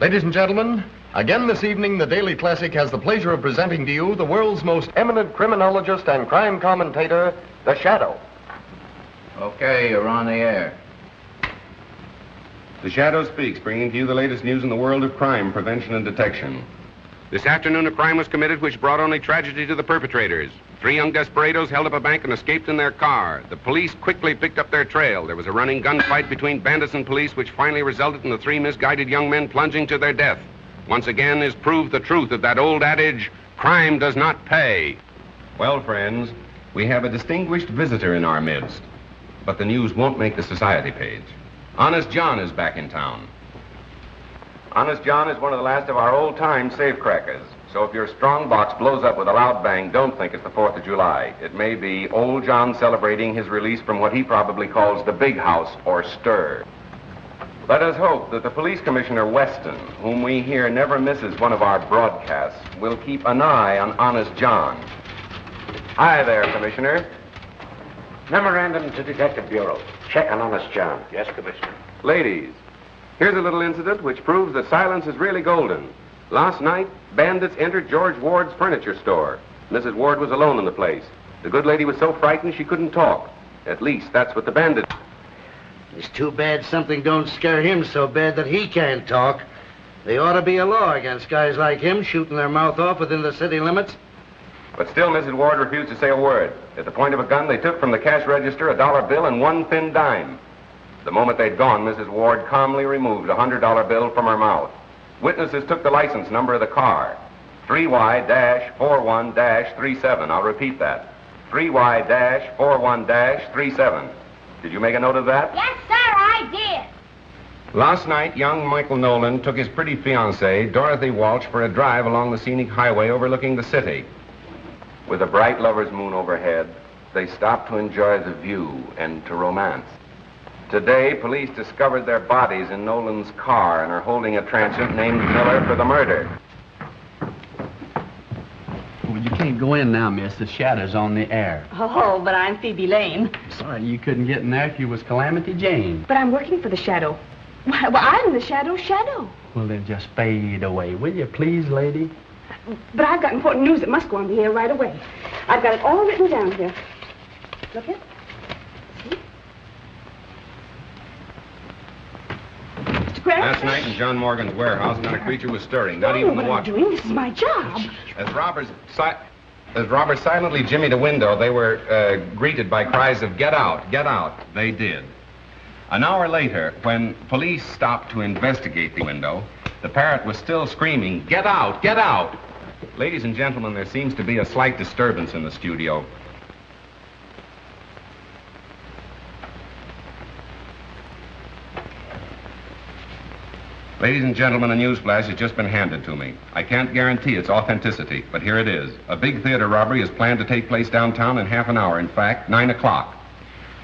Ladies and gentlemen, again this evening, the Daily Classic has the pleasure of presenting to you the world's most eminent criminologist and crime commentator, The Shadow. Okay, you're on the air. The Shadow speaks, bringing to you the latest news in the world of crime, prevention, and detection. This afternoon, a crime was committed which brought only tragedy to the perpetrators. 3 young desperados held up a bank and escaped in their car. The police quickly picked up their trail. There was a running gunfight between bandits and police, which finally resulted in the 3 misguided young men plunging to their death. Once again is proved the truth of that old adage, crime does not pay. Well, friends, we have a distinguished visitor in our midst, but the news won't make the society page. Honest John is back in town. Honest John is one of the last of our old-time safecrackers. So if your strong box blows up with a loud bang, don't think it's the 4th of July. It may be old John celebrating his release from what he probably calls the big house or stir. Let us hope that the police commissioner Weston, whom we hear never misses one of our broadcasts, will keep an eye on Honest John. Hi there, Commissioner. Memorandum to Detective Bureau. Check on Honest John. Yes, Commissioner. Ladies, here's a little incident which proves that silence is really golden. Last night, bandits entered George Ward's furniture store. Mrs. Ward was alone in the place. The good lady was so frightened she couldn't talk. At least, that's what the bandits... It's too bad something don't scare him so bad that he can't talk. There ought to be a law against guys like him shooting their mouth off within the city limits. But still, Mrs. Ward refused to say a word. At the point of a gun, they took from the cash register a $1 bill and 1 thin dime. The moment they'd gone, Mrs. Ward calmly removed a $100 bill from her mouth. Witnesses took the license number of the car, 3Y-41-37. I'll repeat that, 3Y-41-37. Did you make a note of that? Yes, sir, I did. Last night, young Michael Nolan took his pretty fiancée, Dorothy Walsh, for a drive along the scenic highway overlooking the city. With a bright lover's moon overhead, they stopped to enjoy the view and to romance. Today, police discovered their bodies in Nolan's car and are holding a transient named Miller for the murder. Well, you can't go in now, miss. The Shadow's on the air. Oh, but I'm Phoebe Lane. Sorry you couldn't get in there if you was Calamity Jane. But I'm working for the Shadow. Well, I'm the Shadow's shadow. Well, then just fade away, will you, please, lady? But I've got important news that must go on the air right away. I've got it all written down here. Look it. See? Last night in John Morgan's warehouse, not a creature was stirring, not even the watch. What are you doing? This is my job. As robbers silently jimmied a window, they were greeted by cries of, "Get out, get out." They did. An hour later, when police stopped to investigate the window, the parrot was still screaming, "Get out, get out." Ladies and gentlemen, there seems to be a slight disturbance in the studio. Ladies and gentlemen, a newsflash has just been handed to me. I can't guarantee its authenticity, but here it is. A big theater robbery is planned to take place downtown in half an hour. In fact, 9 o'clock.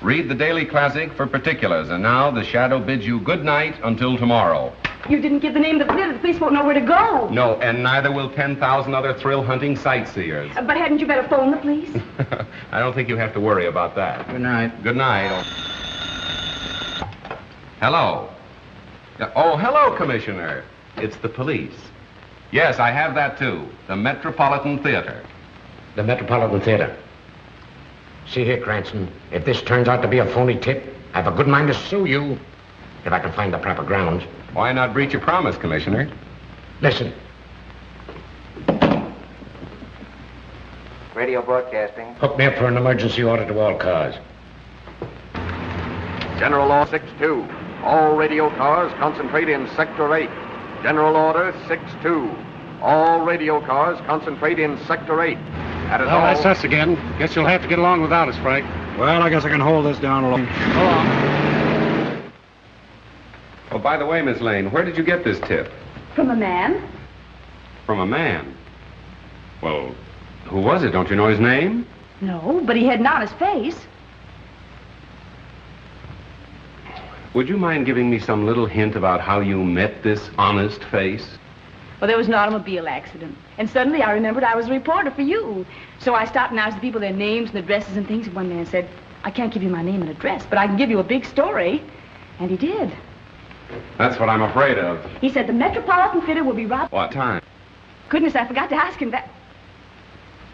Read the Daily Classic for particulars. And now, the Shadow bids you good night until tomorrow. You didn't give the name of the theater. The police won't know where to go. No, and neither will 10,000 other thrill-hunting sightseers. But hadn't you better phone the police? I don't think you have to worry about that. Good night. Good night. Hello. Oh, hello, Commissioner. It's the police. Yes, I have that, too. The Metropolitan Theater. The Metropolitan Theater. See here, Cranston, if this turns out to be a phony tip, I have a good mind to sue you if I can find the proper grounds. Why not breach your promise, Commissioner? Listen. Radio broadcasting. Hook me up for an emergency order to all cars. General Law 6-2. All radio cars concentrate in Sector 8. General Order 6-2. All radio cars concentrate in Sector 8. That is all. That's us again. Guess you'll have to get along without us, Frank. Well, I guess I can hold this down alone. Go on. Oh, by the way, Miss Lane, where did you get this tip? From a man. From a man? Well, who was it? Don't you know his name? No, but he had an honest face. Would you mind giving me some little hint about how you met this honest face? Well, there was an automobile accident. And suddenly I remembered I was a reporter for you. So I stopped and asked the people their names and addresses and things. And one man said, "I can't give you my name and address, but I can give you a big story." And he did. That's what I'm afraid of. He said the Metropolitan Theater will be robbed. What time? Goodness, I forgot to ask him that.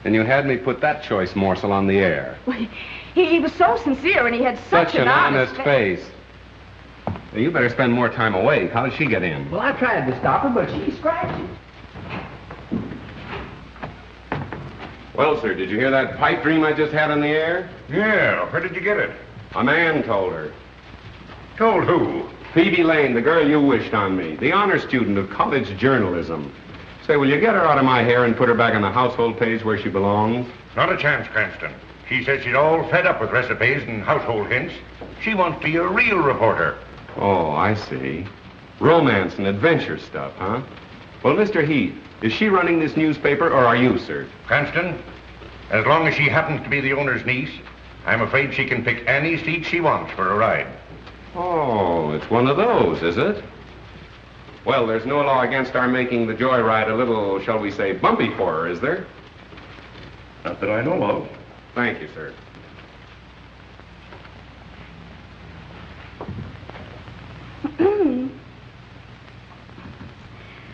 And you had me put that choice morsel on the air. Well, he was so sincere, and he had such an honest face. Well, you better spend more time awake. How did she get in? Well, I tried to stop her, but she scratched it. Well, sir, did you hear that pipe dream I just had on the air? Yeah, where did you get it? A man told her. Told who? Phoebe Lane, the girl you wished on me, the honor student of college journalism. Say, will you get her out of my hair and put her back on the household page where she belongs? Not a chance, Cranston. She says she's all fed up with recipes and household hints. She wants to be a real reporter. Oh, I see. Romance and adventure stuff, huh? Well, Mr. Heath, is she running this newspaper or are you, sir? Cranston, as long as she happens to be the owner's niece, I'm afraid she can pick any seat she wants for a ride. Oh, it's one of those, is it? Well, there's no law against our making the joyride a little, shall we say, bumpy for her, is there? Not that I know of. Thank you, sir.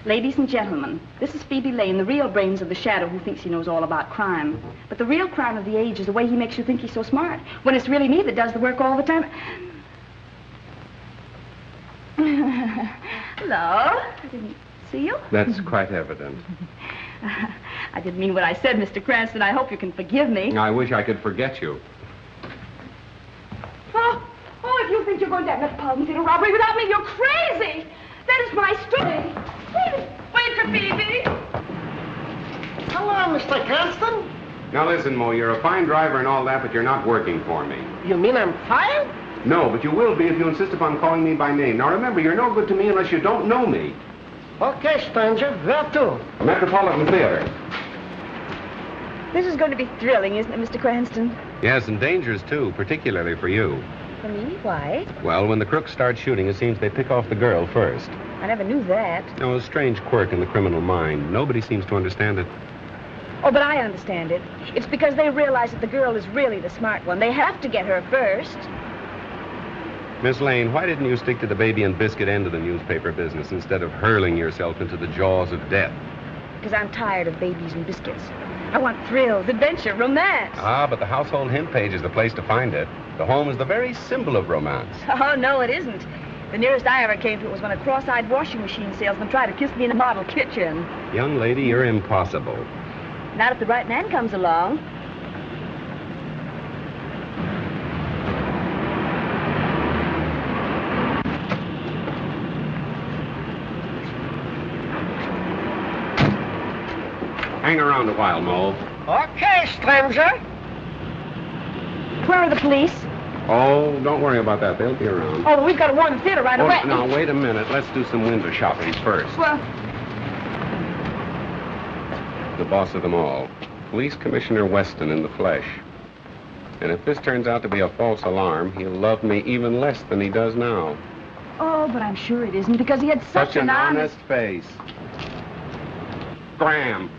Ladies and gentlemen, this is Phoebe Lane, the real brains of the Shadow who thinks he knows all about crime. But the real crime of the age is the way he makes you think he's so smart, when it's really me that does the work all the time. Hello. I didn't see you. That's quite evident. I didn't mean what I said, Mr. Cranston. I hope you can forgive me. I wish I could forget you. Oh, if you think you're going to have Metropolitan Theater robbery without me, you're crazy. That is my story. Wait for Phoebe. Hello, Mr. Cranston. Now listen, Mo, you're a fine driver and all that, but you're not working for me. You mean I'm fired? No, but you will be if you insist upon calling me by name. Now remember, you're no good to me unless you don't know me. Okay, stranger. Where to? Metropolitan Theater. This is going to be thrilling, isn't it, Mr. Cranston? Yes, and dangerous, too, particularly for you. For me? Why? Well, when the crooks start shooting, it seems they pick off the girl first. I never knew that. No, a strange quirk in the criminal mind. Nobody seems to understand it. Oh, but I understand it. It's because they realize that the girl is really the smart one. They have to get her first. Miss Lane, why didn't you stick to the baby and biscuit end of the newspaper business instead of hurling yourself into the jaws of death? Because I'm tired of babies and biscuits. I want thrills, adventure, romance. Ah, but the household hint page is the place to find it. The home is the very symbol of romance. Oh, no, it isn't. The nearest I ever came to it was when a cross-eyed washing machine salesman tried to kiss me in a model kitchen. Young lady, you're impossible. Not if the right man comes along. Hang around a while, Mo. Okay, stranger. Where are the police? Oh, don't worry about that. They'll be around. Oh, we've got to warn the theater right away. Now, wait a minute. Let's do some window shopping first. Well, The boss of them all. Police Commissioner Weston in the flesh. And if this turns out to be a false alarm, he'll love me even less than he does now. oh, but I'm sure it isn't because he had such an honest face. Graham.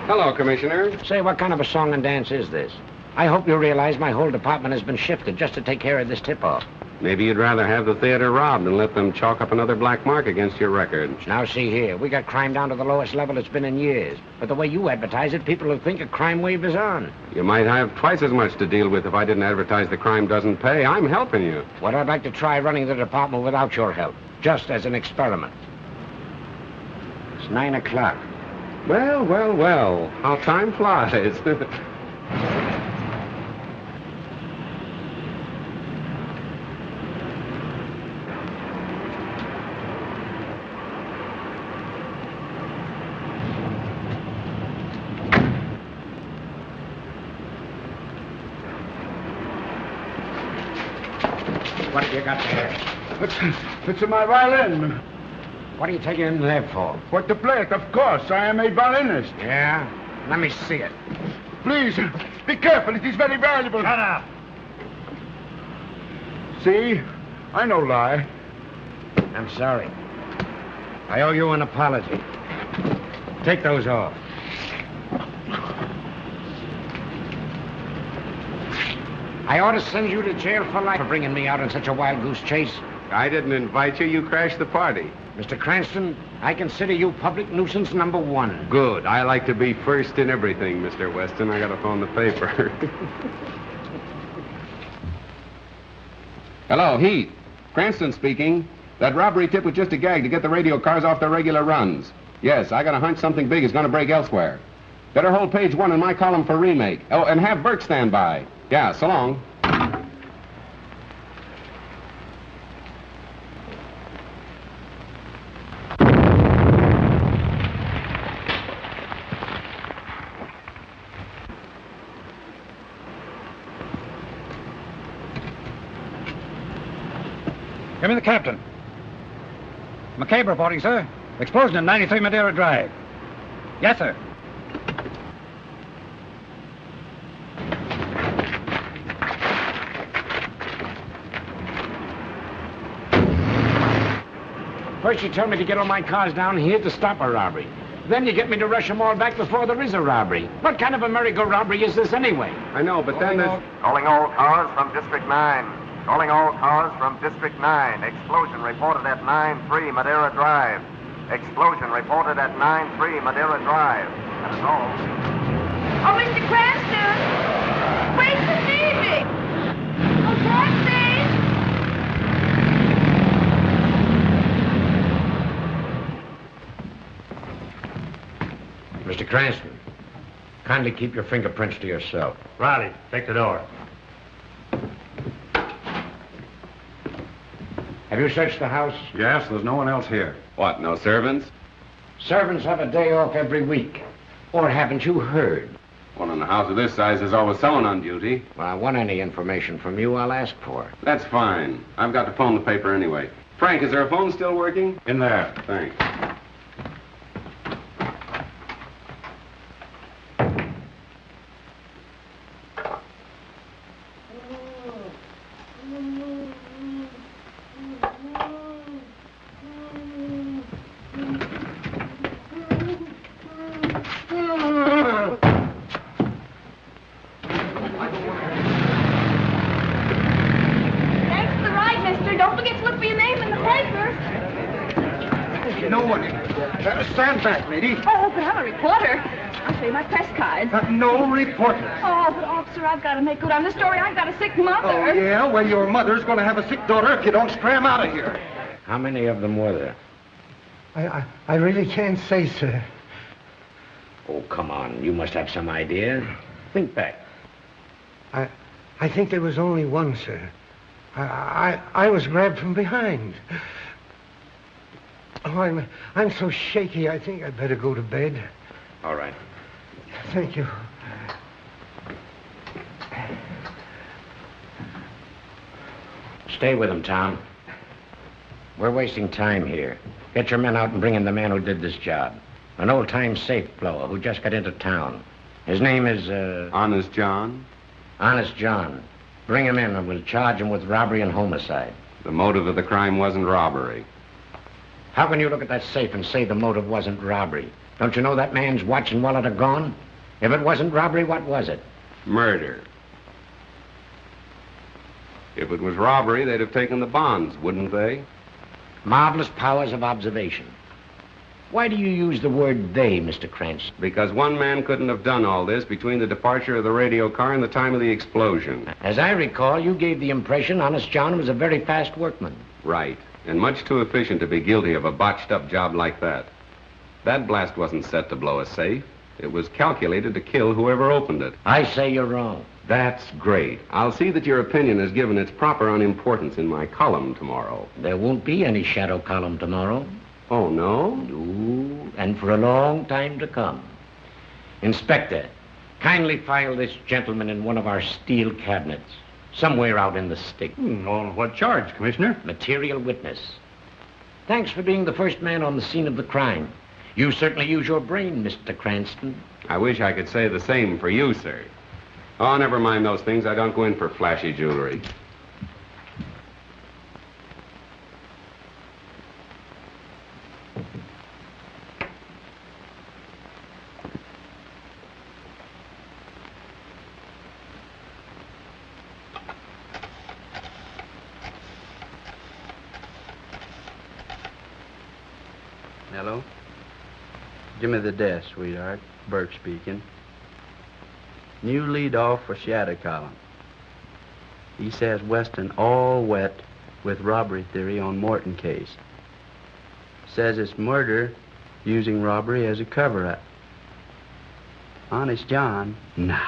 Hello, Commissioner. Say, what kind of a song and dance is this? I hope you realize my whole department has been shifted just to take care of this tip-off. Maybe you'd rather have the theater robbed and let them chalk up another black mark against your record. Now, see here. We got crime down to the lowest level it's been in years. But the way you advertise it, people will think a crime wave is on. You might have twice as much to deal with if I didn't advertise the crime doesn't pay. I'm helping you. Well, I'd like to try running the department without your help, just as an experiment. It's 9 o'clock. Well, well, well. How time flies. What have you got there? It's my violin. What are you taking in there for? What to play it, of course. I am a violinist. Yeah? Let me see it. Please, be careful. It is very valuable. Shut up. See? I no lie. I'm sorry. I owe you an apology. Take those off. I ought to send you to jail for life for bringing me out on such a wild goose chase. I didn't invite you. You crashed the party. Mr. Cranston, I consider you public nuisance number one. Good. I like to be first in everything, Mr. Weston. I gotta phone the paper. Hello, Heath. Cranston speaking. That robbery tip was just a gag to get the radio cars off their regular runs. Yes, I got a hunch something big is gonna break elsewhere. Better hold page 1 in my column for remake. Oh, and have Burke stand by. Yeah, so long. Give me the captain. McCabe reporting, sir. Explosion in 93 Madeira Drive. Yes, sir. First you tell me to get all my cars down here to stop a robbery. Then you get me to rush them all back before there is a robbery. What kind of a merry-go-robbery is this anyway? I know, but then there's... Calling all cars from District 9. Calling all cars from District 9. Explosion reported at 9-3 Madeira Drive. Explosion reported at 9-3 Madeira Drive. That is all. Oh, Mr. Cranston! Wait to see me! Oh, taxi! Mr. Cranston, kindly keep your fingerprints to yourself. Riley, take the door. Have you searched the house? Yes, there's no one else here. What, no servants? Servants have a day off every week. Or haven't you heard? One in a house of this size is always someone on duty. Well, I want any information from you, I'll ask for it. That's fine. I've got to phone the paper anyway. Frank, is there a phone still working? In there. Thanks. Thanks for the ride, mister. Don't forget to look for your name in the paper. No one. Stand back, lady. Oh, but I'm a reporter. I'll show you my press cards. No reporter. Oh, but officer, I've got to make good on the story. I've got a sick mother. Oh, yeah? Well, your mother's going to have a sick daughter if you don't scram out of here. How many of them were there? I really can't say, sir. Oh, come on. You must have some idea. Think back. I think there was only one, sir. I was grabbed from behind. Oh, I'm so shaky, I think I'd better go to bed. All right. Thank you. Stay with him, Tom. We're wasting time here. Get your men out and bring in the man who did this job. An old-time safe blower who just got into town. His name is, Honest John? Honest John. Bring him in and we'll charge him with robbery and homicide. The motive of the crime wasn't robbery. How can you look at that safe and say the motive wasn't robbery? Don't you know that man's watch and wallet are gone? If it wasn't robbery, what was it? Murder. If it was robbery, they'd have taken the bonds, wouldn't they? Marvelous powers of observation. Why do you use the word they, Mr. Cranston? Because one man couldn't have done all this between the departure of the radio car and the time of the explosion. As I recall, you gave the impression Honest John was a very fast workman. Right. And much too efficient to be guilty of a botched-up job like that. That blast wasn't set to blow a safe. It was calculated to kill whoever opened it. I say you're wrong. That's great. I'll see that your opinion is given its proper unimportance in my column tomorrow. There won't be any shadow column tomorrow. Oh, no? No, and for a long time to come. Inspector, kindly file this gentleman in one of our steel cabinets, somewhere out in the stick. On what charge, Commissioner? Material witness. Thanks for being the first man on the scene of the crime. You certainly use your brain, Mr. Cranston. I wish I could say the same for you, sir. Oh, never mind those things. I don't go in for flashy jewelry. Hello? Give me the desk, sweetheart. Burke speaking. New lead off for Shadow Column. He says Weston all wet with robbery theory on Morton case. Says it's murder using robbery as a cover-up. Honest John? Nah.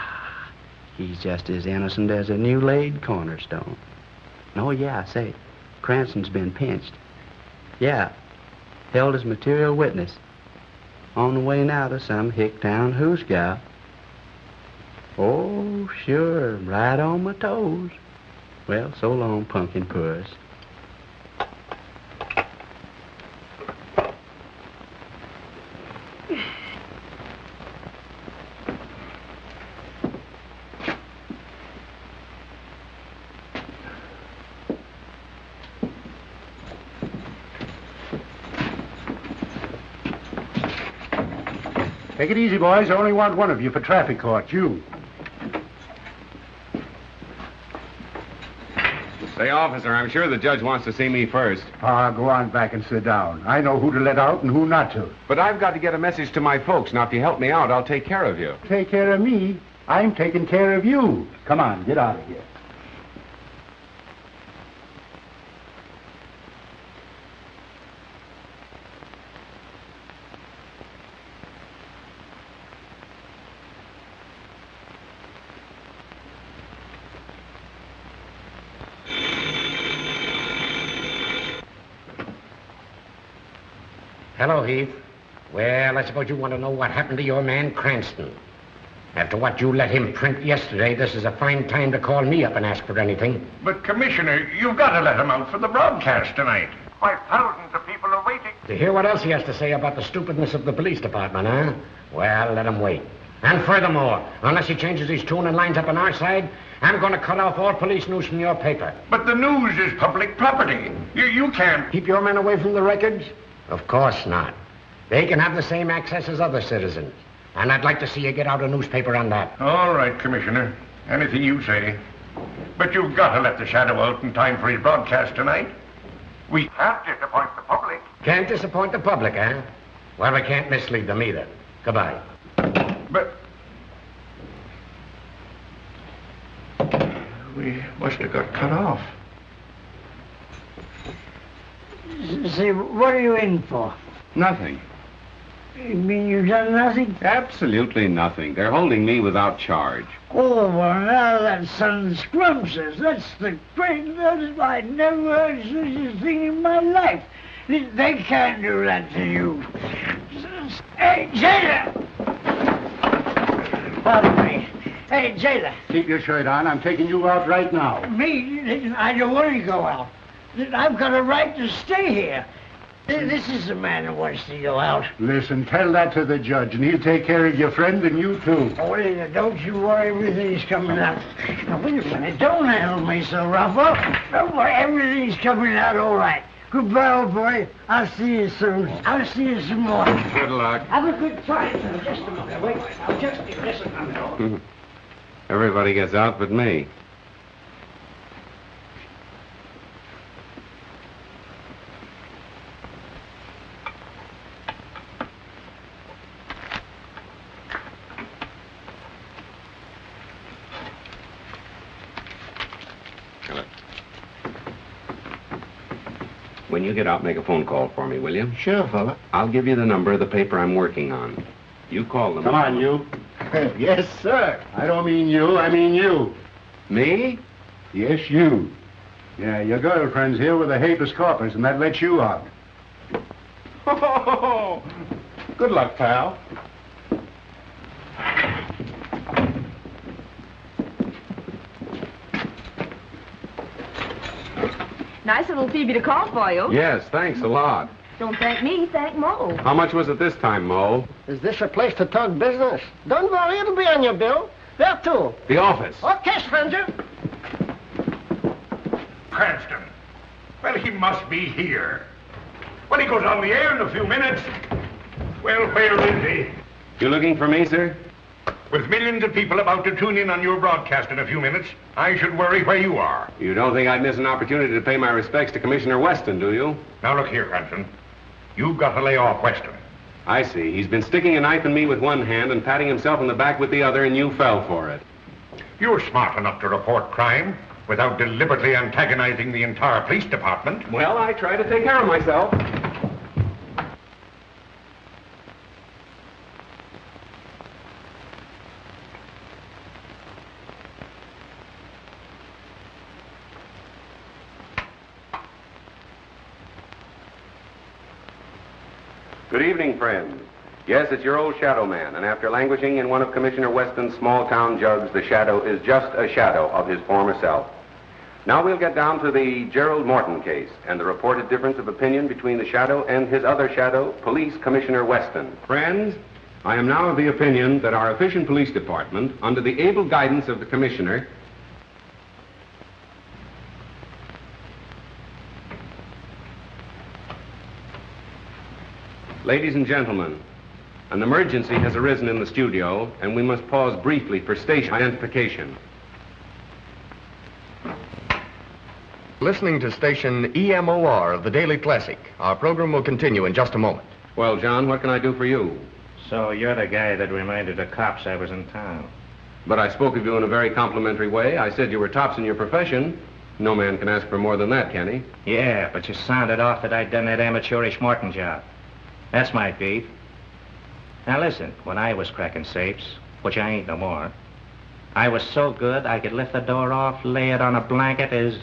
He's just as innocent as a new laid cornerstone. Oh, yeah, I say, Cranston's been pinched. Yeah, held as material witness. On the way now to some Hicktown hoosgow. Oh, sure, right on my toes. Well, so long, pumpkin puss. Take it easy, boys. I only want one of you for traffic court. You. Say, officer, I'm sure the judge wants to see me first. Go on back and sit down. I know who to let out and who not to. But I've got to get a message to my folks. Now, if you help me out, I'll take care of you. Take care of me? I'm taking care of you. Come on, get out of here. Hello, Heath. Well, I suppose you want to know what happened to your man, Cranston. After what you let him print yesterday, this is a fine time to call me up and ask for anything. But, Commissioner, you've got to let him out for the broadcast tonight. Why, thousands of people are waiting. To hear what else he has to say about the stupidness of the police department, huh? Well, let him wait. And furthermore, unless he changes his tune and lines up on our side, I'm going to cut off all police news from your paper. But the news is public property. You can't... Keep your men away from the records? Of course not. They can have the same access as other citizens. And I'd like to see you get out a newspaper on that. All right, Commissioner. Anything you say. But you've got to let the Shadow out in time for his broadcast tonight. We can't disappoint the public. Can't disappoint the public, eh? Well, we can't mislead them either. Goodbye. But... we must have got cut off. Say, what are you in for? Nothing. You mean you've done nothing? Absolutely nothing. They're holding me without charge. Oh, well, now that son scrumptious. That's the greatest. I never heard such a thing in my life. They can't do that to you. Hey, jailer! Pardon me. Hey, jailer. Keep your shirt on. I'm taking you out right now. Me? I don't want to go out. I've got a right to stay here. This is the man who wants to go out. Listen, tell that to the judge, and he'll take care of your friend and you, too. Oh, don't you worry. Everything's coming out. Now, wait a minute. Don't handle me so rough. Oh, don't worry. Everything's coming out all right. Goodbye, old boy. I'll see you soon. I'll see you some more. Good luck. Have a good time. Just a moment. Wait. I'll just listen a minute. Everybody gets out but me. When you get out, make a phone call for me, will you? Sure, fella. I'll give you the number of the paper I'm working on. You call them. Come on, you. Yes, sir. I don't mean you, I mean you. Me? Yes, you. Yeah, your girlfriend's here with a habeas corpus, and that lets you out. Good luck, pal. Nice little Phoebe to call for you. Yes, thanks a lot. Don't thank me, thank Mo. How much was it this time, Mo? Is this a place to talk business? Don't worry, it'll be on your bill. There, too. The office. Okay, stranger. Cranston. Well, he must be here. Well, he goes on the air in a few minutes. Well, where is he? You looking for me, sir? With millions of people about to tune in on your broadcast in a few minutes, I should worry where you are. You don't think I'd miss an opportunity to pay my respects to Commissioner Weston, do you? Now, look here, Cranston. You've got to lay off Weston. I see. He's been sticking a knife in me with one hand and patting himself in the back with the other, and you fell for it. You're smart enough to report crime without deliberately antagonizing the entire police department. Well, I try to take care of myself. Good evening, friends. Yes, it's your old Shadow Man, and after languishing in one of Commissioner Weston's small-town jugs, the Shadow is just a shadow of his former self. Now we'll get down to the Gerald Morton case and the reported difference of opinion between the Shadow and his other Shadow, Police Commissioner Weston. Friends, I am now of the opinion that our efficient police department, under the able guidance of the Commissioner, Ladies and gentlemen, an emergency has arisen in the studio, and we must pause briefly for station identification. Listening to station EMOR of the Daily Classic. Our program will continue in just a moment. Well, John, what can I do for you? So you're the guy that reminded the cops I was in town. But I spoke of you in a very complimentary way. I said you were tops in your profession. No man can ask for more than that, can he? Yeah, but you sounded off that I'd done that amateurish Morton job. That's my beat. Now listen, when I was cracking safes, which I ain't no more, I was so good I could lift the door off, lay it on a blanket as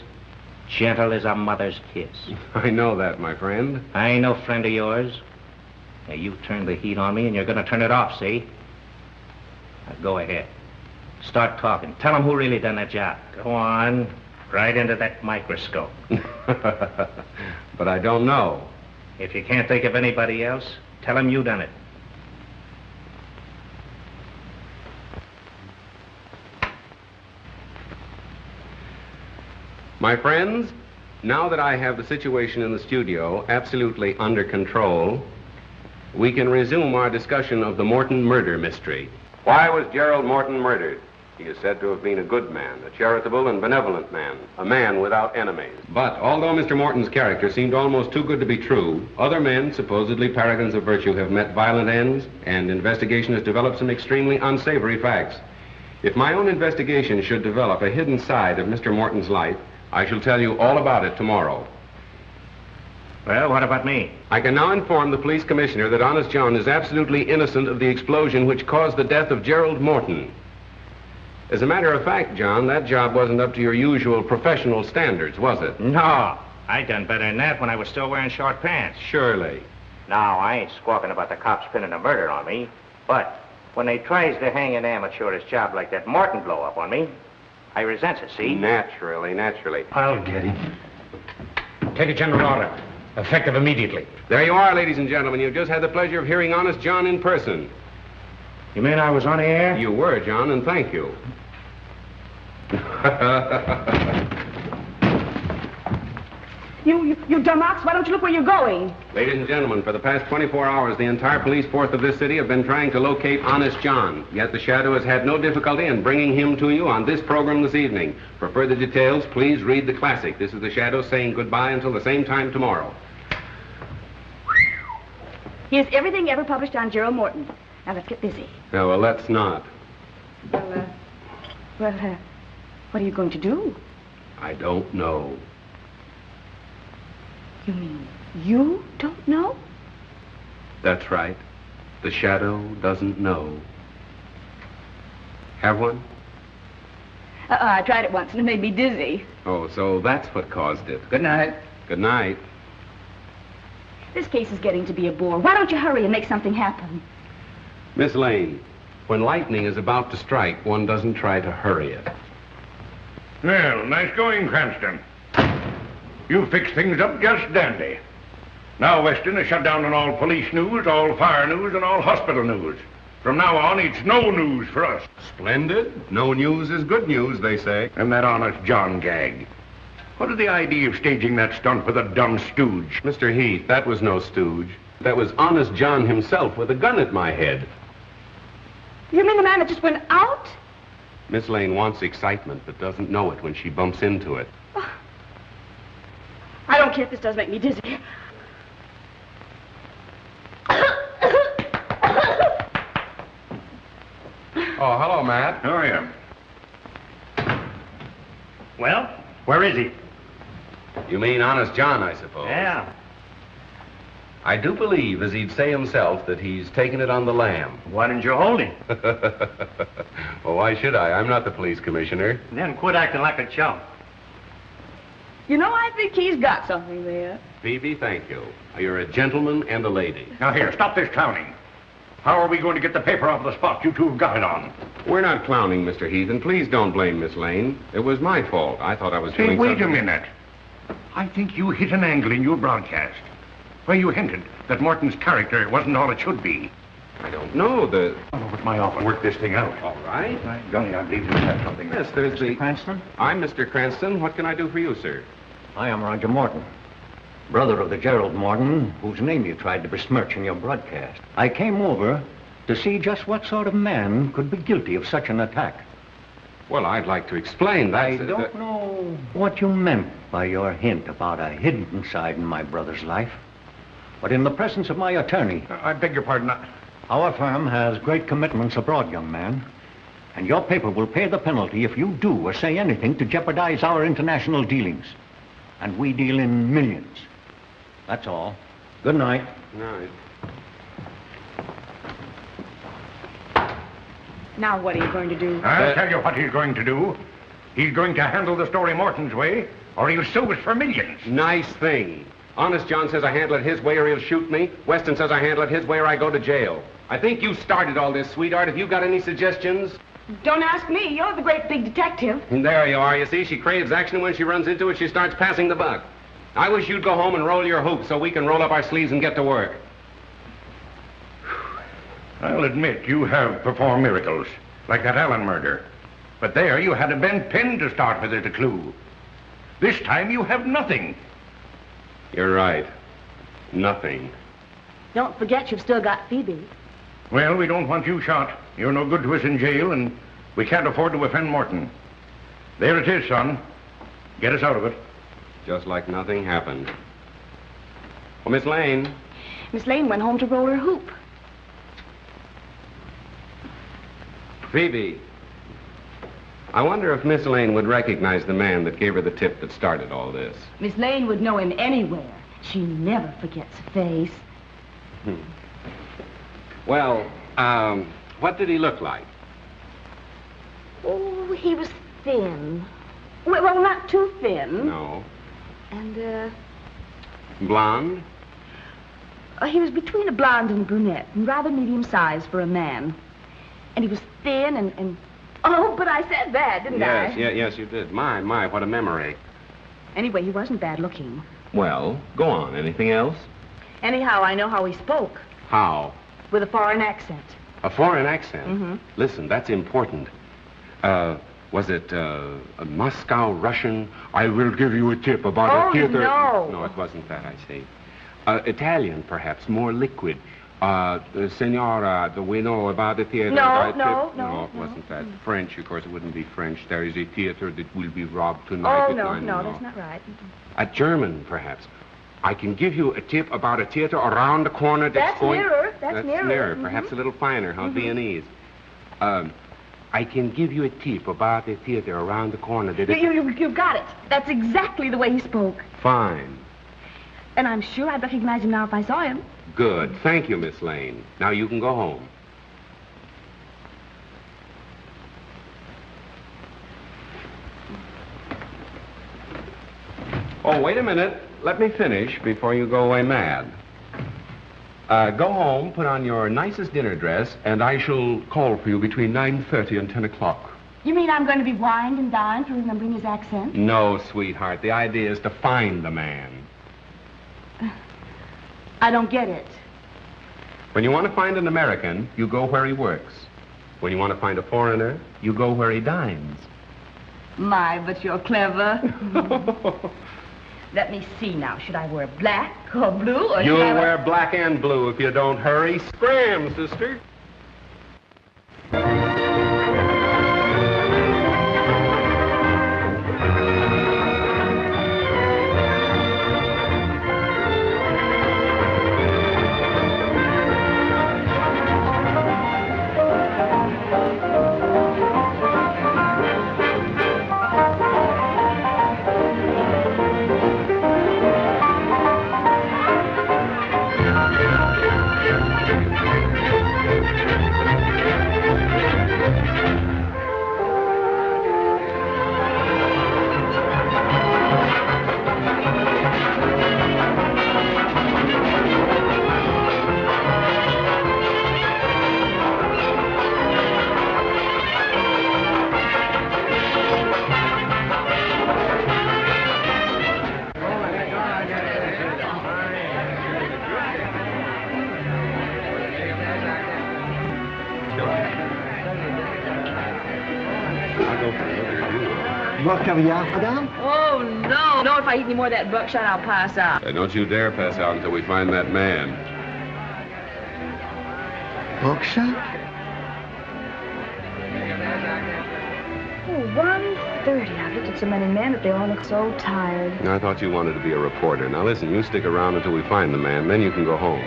gentle as a mother's kiss. I know that, my friend. I ain't no friend of yours. Now, you turned the heat on me and you're gonna turn it off, see? Now, go ahead. Start talking. Tell them who really done that job. Go on. Right into that microscope. But I don't know. If you can't think of anybody else, tell them you done it. My friends, now that I have the situation in the studio absolutely under control, we can resume our discussion of the Morton murder mystery. Why was Gerald Morton murdered? He is said to have been a good man, a charitable and benevolent man, a man without enemies. But although Mr. Morton's character seemed almost too good to be true, other men, supposedly paragons of virtue, have met violent ends, and investigation has developed some extremely unsavory facts. If my own investigation should develop a hidden side of Mr. Morton's life, I shall tell you all about it tomorrow. Well, what about me? I can now inform the police commissioner that Honest John is absolutely innocent of the explosion which caused the death of Gerald Morton. As a matter of fact, John, that job wasn't up to your usual professional standards, was it? No. I done better than that when I was still wearing short pants. Surely. Now, I ain't squawking about the cops pinning a murder on me, but when they tries to hang an amateurish job like that Morton blow up on me, I resents it, see? Naturally, naturally. I'll get him. Take a general order. Effective immediately. There you are, ladies and gentlemen. You've just had the pleasure of hearing Honest John in person. You mean I was on the air? You were, John, and thank you. You dumb ox, why don't you look where you're going? Ladies and gentlemen, for the past 24 hours, the entire police force of this city have been trying to locate Honest John. Yet the Shadow has had no difficulty in bringing him to you on this program this evening. For further details, please read the classic. This is the Shadow saying goodbye until the same time tomorrow. Here's everything ever published on Gerald Morton. Now, let's get busy. No, well, let's not. Well, what are you going to do? I don't know. You mean you don't know? That's right. The Shadow doesn't know. Have one? I tried it once and it made me dizzy. Oh, so that's what caused it. Good night. Good night. This case is getting to be a bore. Why don't you hurry and make something happen? Miss Lane, when lightning is about to strike, one doesn't try to hurry it. Well, nice going, Cranston. You fixed things up just dandy. Now Weston is shut down on all police news, all fire news, and all hospital news. From now on, it's no news for us. Splendid. No news is good news, they say. And that Honest John gag. What is the idea of staging that stunt with a dumb stooge? Mr. Heath, that was no stooge. That was Honest John himself with a gun at my head. You mean the man that just went out? Miss Lane wants excitement, but doesn't know it when she bumps into it. I don't care if this does make me dizzy. Oh, hello, Matt. How are you? Well, where is he? You mean Honest John, I suppose? Yeah. I do believe, as he'd say himself, that he's taken it on the lam. Why didn't you hold him? Well, why should I? I'm not the police commissioner. Then quit acting like a chump. You know, I think he's got something there. Phoebe, thank you. You're a gentleman and a lady. Now, here, stop this clowning. How are we going to get the paper off the spot you two have got it on? We're not clowning, Mr. Heath, and please don't blame Miss Lane. It was my fault. I thought I was Say, doing wait something. a minute. I think you hit an angle in your broadcast where you hinted that Morton's character wasn't all it should be. I don't know. I'll over at my office and work this thing out. All right. Golly, I believe you have something. Yes, there's the... Cranston? I'm Mr. Cranston. What can I do for you, sir? I am Roger Morton, brother of the Gerald Morton, whose name you tried to besmirch in your broadcast. I came over to see just what sort of man could be guilty of such an attack. Well, I'd like to explain that. I don't know what you meant by your hint about a hidden side in my brother's life. But in the presence of my attorney... I beg your pardon. Our firm has great commitments abroad, young man. And your paper will pay the penalty if you do or say anything to jeopardize our international dealings. And we deal in millions. That's all. Good night. Night. Now, what are you going to do? I'll tell you what he's going to do. He's going to handle the story Morton's way, or he'll sue us for millions. Nice thing. Honest John says I handle it his way or he'll shoot me. Weston says I handle it his way or I go to jail. I think you started all this, sweetheart. Have you got any suggestions? Don't ask me. You're the great big detective. And there you are. You see, she craves action. When she runs into it, she starts passing the buck. I wish you'd go home and roll your hoop so we can roll up our sleeves and get to work. I'll admit you have performed miracles, like that Allen murder. But there you had a bent pin to start with as a clue. This time you have nothing. You're right. Nothing. Don't forget you've still got Phoebe. Well, we don't want you shot. You're no good to us in jail, and we can't afford to offend Morton. There it is, son. Get us out of it. Just like nothing happened. Well, Miss Lane. Miss Lane went home to roll her hoop. Phoebe. I wonder if Miss Lane would recognize the man that gave her the tip that started all this. Miss Lane would know him anywhere. She never forgets a face. Well, what did he look like? Oh, he was thin. Well, not too thin. No. And, Blonde? he was between a blonde and a brunette, and rather medium-sized for a man. And he was thin and... Oh, but I said that, didn't I? Yes, you did. My, what a memory. Anyway, he wasn't bad-looking. Well, go on. Anything else? Anyhow, I know how he spoke. How? With a foreign accent. A foreign accent? Mm-hmm. Listen, that's important. Was it a Moscow Russian? I will give you a tip about a theater. No. No, it wasn't that, I see. Italian, perhaps, more liquid. Senora, we know about the theater. No, it wasn't that. French, of course, it wouldn't be French. There is a theater that will be robbed tonight. Oh, no, that's not right. A German, perhaps. I can give you a tip about a theater around the corner that's going... Nearer. That's nearer. Perhaps a little finer, huh? Viennese. I can give you a tip about a theater around the corner that... You've got it. That's exactly the way he spoke. Fine. And I'm sure I'd recognize him now if I saw him. Good. Thank you, Miss Lane. Now you can go home. Oh, wait a minute. Let me finish before you go away mad. Go home, put on your nicest dinner dress, and I shall call for you between 9:30 and 10 o'clock. You mean I'm going to be wined and dined for remembering his accent? No, sweetheart. The idea is to find the man. I don't get it. When you want to find an American, you go where he works. When you want to find a foreigner, you go where he dines. My, but you're clever. Let me see now. Should I wear black or blue, or You'll should I wear black and blue if you don't hurry. Scram, sister. go for another deal. More caviar, madame? Oh, no. No, if I eat any more of that buckshot, I'll pass out. Don't you dare pass out until we find that man. Buckshot? Oh, 1:30. I've looked at so many men that they all look so tired. I thought you wanted to be a reporter. Now listen, you stick around until we find the man, then you can go home.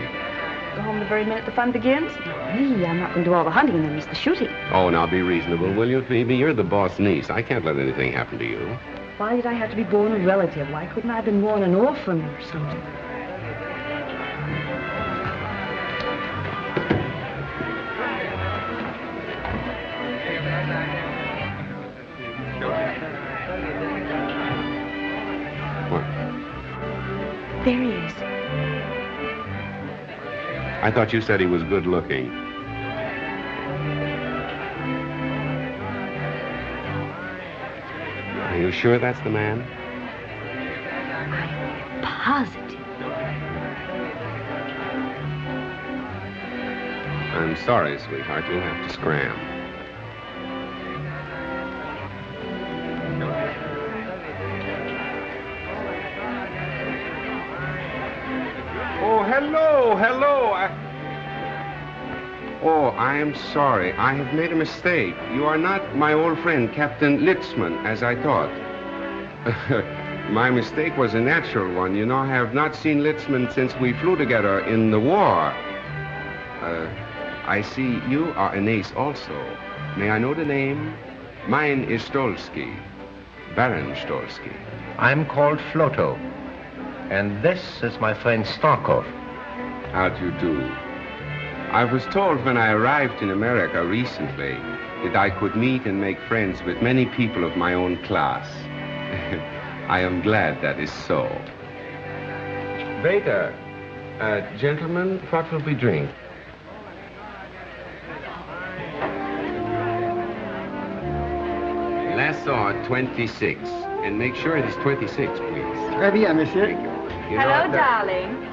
Go home the very minute the fun begins? Me, I'm not going to do all the hunting and then miss the shooting. Oh, now be reasonable, will you, Phoebe? You're the boss niece. I can't let anything happen to you. Why did I have to be born a relative? Why couldn't I have been born an orphan or something? What? There he is. I thought you said he was good looking. Are you sure that's the man? Positive. I'm sorry, sweetheart. You'll have to scram. Oh, hello. Oh, I am sorry. I have made a mistake. You are not my old friend, Captain Litzman, as I thought. My mistake was a natural one. You know, I have not seen Litzman since we flew together in the war. I see you are an ace also. May I know the name? Mine is Stolsky, Baron Stolsky. I'm called Floto, and this is my friend Starkov. How do you do? I was told when I arrived in America recently that I could meet and make friends with many people of my own class. I am glad that is so. Waiter, gentlemen, what will we drink? Lassard 26. And make sure it is 26, please. Très bien, monsieur. Hello, darling.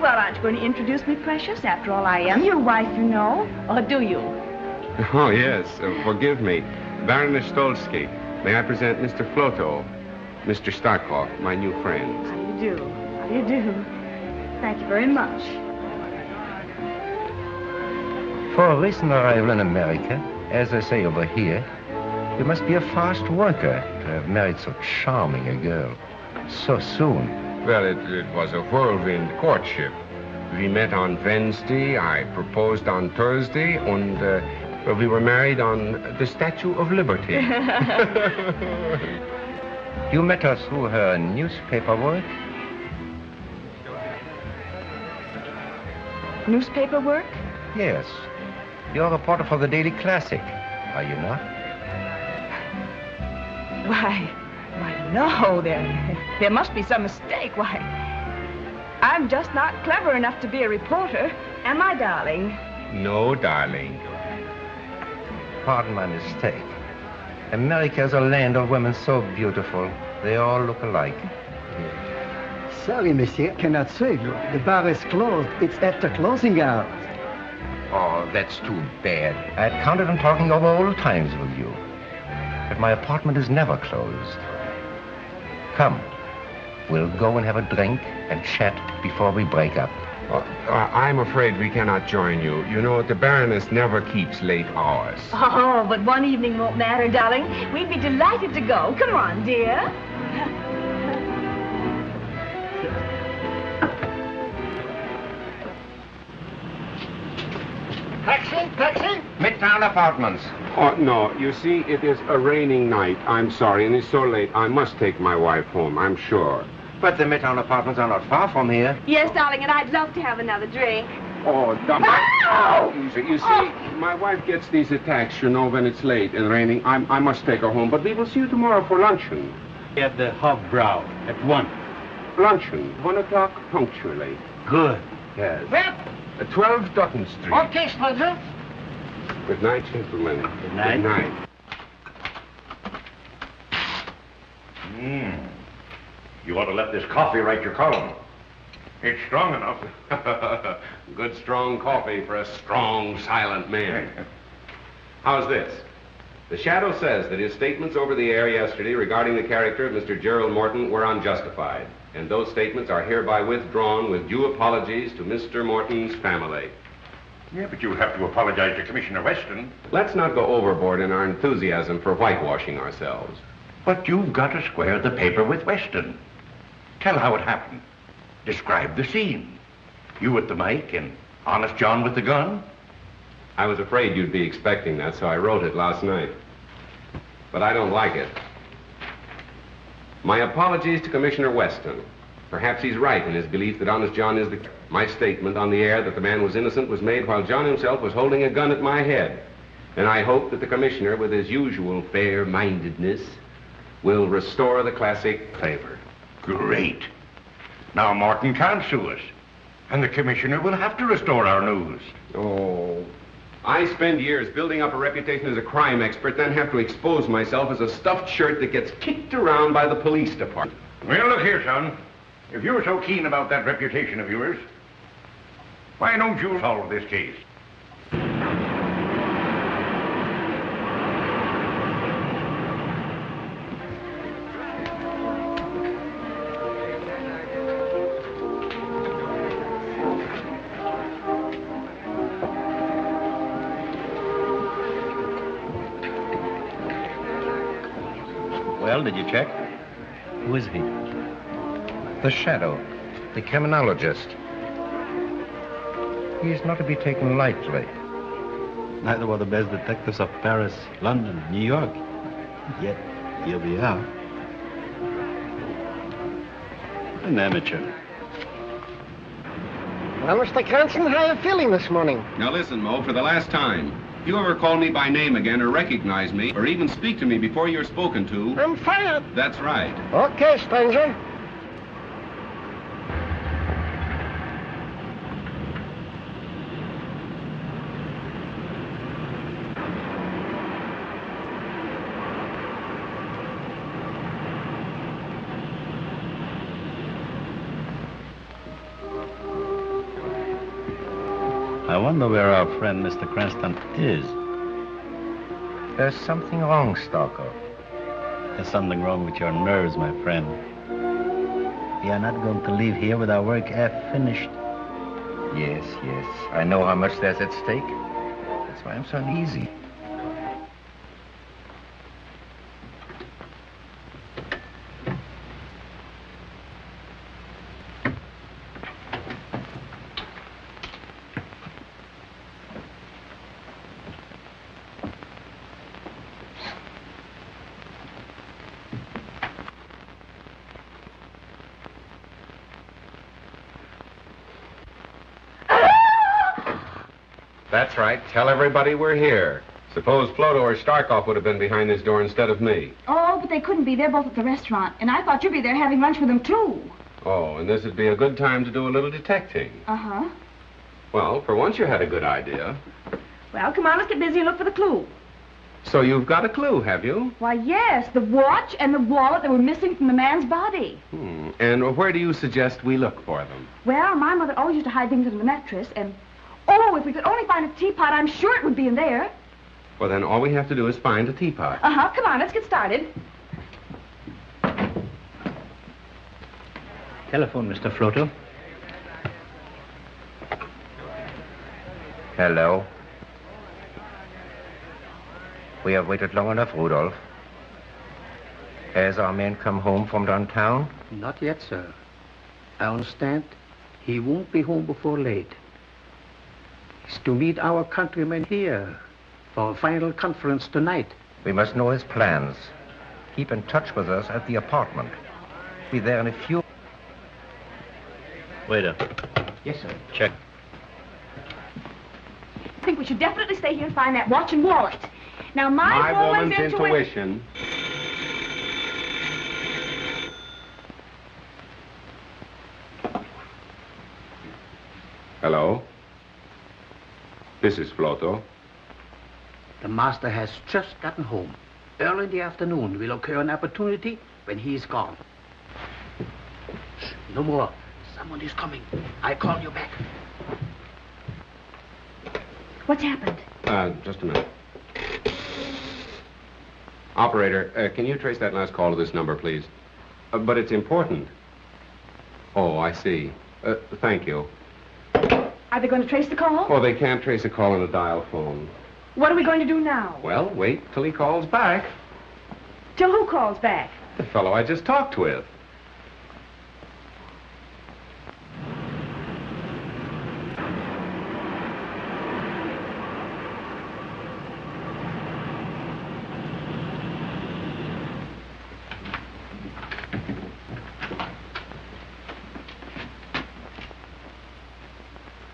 Well, aren't you going to introduce me, precious? After all, I am your wife, you know. Or do you? Oh, yes. Forgive me. Baroness Stolsky. May I present Mr. Floto, Mr. Starkov, my new friend. How do you do? How do you do? Thank you very much. For a recent arrival in America, as they say over here, you must be a fast worker to have married so charming a girl so soon. Well, it was a whirlwind courtship. We met on Wednesday, I proposed on Thursday, and we were married on the Statue of Liberty. You met her through her newspaper work? Newspaper work? Yes. You're a reporter for the Daily Classic, are you not? Why, no, there must be some mistake. Why, I'm just not clever enough to be a reporter, am I, darling? No, darling. Pardon my mistake. America is a land of women so beautiful. They all look alike. Sorry, monsieur, cannot serve you. The bar is closed. It's after closing hours. Oh, that's too bad. I had counted on talking over old times with you. But my apartment is never closed. Come, we'll go and have a drink and chat before we break up. I'm afraid we cannot join you. You know, the Baroness never keeps late hours. Oh, but one evening won't matter, darling. We'd be delighted to go. Come on, dear. Taxi? Midtown Apartments. Oh, no. You see, it is a raining night. I'm sorry, and it's so late. I must take my wife home, I'm sure. But the Midtown Apartments are not far from here. Yes, darling, and I'd love to have another drink. Oh, dumb. Oh! Easy. You see, my wife gets these attacks, you know, when it's late and raining. I must take her home, but we will see you tomorrow for luncheon. At the Hofbrau at 1. Luncheon, 1 o'clock punctually. Good. Yes. Well, 12 Dutton Street. okay, Spencer. Good night, gentlemen. Good night. Good night. You ought to let this coffee write your column. It's strong enough. Good strong coffee for a strong, silent man. How's this? The Shadow says that his statements over the air yesterday regarding the character of Mr. Gerald Morton were unjustified, and those statements are hereby withdrawn with due apologies to Mr. Morton's family. Yeah, but you'll have to apologize to Commissioner Weston. Let's not go overboard in our enthusiasm for whitewashing ourselves. But you've got to square the paper with Weston. Tell how it happened. Describe the scene. You with the mic and Honest John with the gun. I was afraid you'd be expecting that, so I wrote it last night. But I don't like it. My apologies to Commissioner Weston. Perhaps he's right in his belief that Honest John is the... My statement on the air that the man was innocent was made while John himself was holding a gun at my head. And I hope that the Commissioner, with his usual fair-mindedness, will restore the classic favor. Great. Now Morton can't sue us. And the Commissioner will have to restore our news. Oh, I spend years building up a reputation as a crime expert, then have to expose myself as a stuffed shirt that gets kicked around by the police department. Well, look here, son. If you're so keen about that reputation of yours, why don't you solve this case? Well, did you check? Who is he? The Shadow, the criminologist. He's not to be taken lightly. Neither were the best detectives of Paris, London, New York. Yet, here we are. An amateur. Well, Mr. Cranston, how are you feeling this morning? Now listen, Mo, for the last time. If you ever call me by name again or recognize me or even speak to me before you're spoken to... I'm fired. That's right. Okay, stranger. I wonder where our friend Mr. Cranston is. There's something wrong, Stalker. There's something wrong with your nerves, my friend. We are not going to leave here with our work half finished. Yes, yes. I know how much there's at stake. That's why I'm so uneasy. That's right. Tell everybody we're here. Suppose Floto or Starkov would have been behind this door instead of me. Oh, but they couldn't be. They're both at the restaurant. And I thought you'd be there having lunch with them, too. Oh, and this would be a good time to do a little detecting. Uh-huh. Well, for once you had a good idea. Well, come on, let's get busy and look for the clue. So you've got a clue, have you? Why, yes, the watch and the wallet that were missing from the man's body. And where do you suggest we look for them? Well, my mother always used to hide things under the mattress, and... Oh, if we could only find a teapot, I'm sure it would be in there. Well, then all we have to do is find a teapot. Uh-huh, come on, let's get started. Telephone, Mr. Floto. Hello. We have waited long enough, Rudolph. Has our man come home from downtown? Not yet, sir. I understand he won't be home before late. He's to meet our countrymen here for a final conference tonight. We must know his plans. Keep in touch with us at the apartment. Be there in a few... Waiter. Yes, sir. Check. I think we should definitely stay here and find that watch and wallet. Now, my woman's intuition. Hello? This is Floto. The master has just gotten home. Early in the afternoon will occur an opportunity when he's gone. Shh, no more. Someone is coming. I'll call you back. What's happened? Just a minute. Operator, can you trace that last call to this number, please? But it's important. Oh, I see. Thank you. Are they going to trace the call? Oh, they can't trace a call on a dial phone. What are we going to do now? Well, wait till he calls back. Till who calls back? The fellow I just talked with.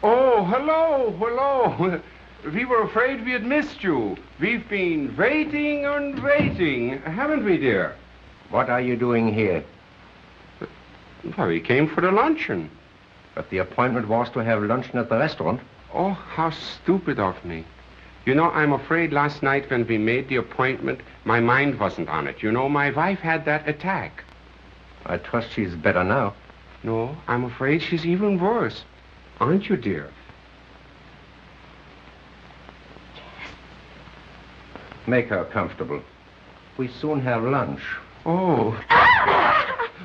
Oh, hello. We were afraid we had missed you. We've been waiting and waiting, haven't we, dear? What are you doing here? Well, we came for the luncheon. But the appointment was to have luncheon at the restaurant. Oh, how stupid of me. You know, I'm afraid last night when we made the appointment, my mind wasn't on it. You know, my wife had that attack. I trust she's better now. No, I'm afraid she's even worse. Aren't you, dear? Make her comfortable. We soon have lunch. Oh.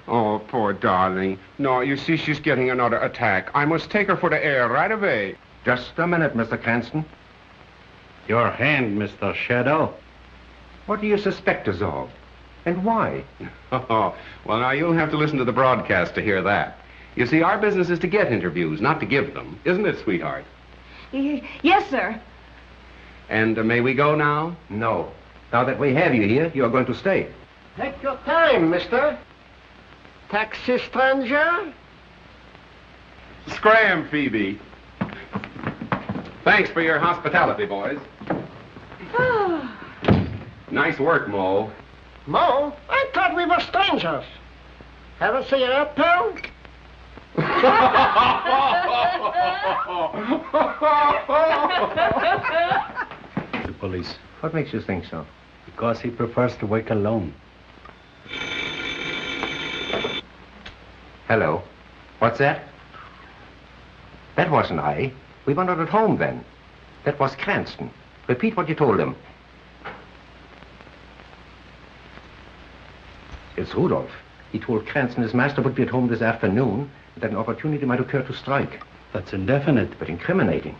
Oh, poor darling. No, you see, she's getting another attack. I must take her for the air right away. Just a minute, Mr. Cranston. Your hand, Mr. Shadow. What do you suspect us of? And why? Oh, well, now you'll have to listen to the broadcast to hear that. You see, our business is to get interviews, not to give them. Isn't it, sweetheart? Yes, sir. And may we go now? No. Now that we have you here, you're going to stay. Take your time, mister. Taxi stranger? Scram, Phoebe. Thanks for your hospitality, boys. Nice work, Mo. Mo? I thought we were strangers. Have a cigarette, pal? The police. What makes you think so? Because he prefers to work alone. Hello. What's that? That wasn't I. We were not at home then. That was Cranston. Repeat what you told him. It's Rudolph. He told Cranston his master would be at home this afternoon, and that an opportunity might occur to strike. That's indefinite. But incriminating.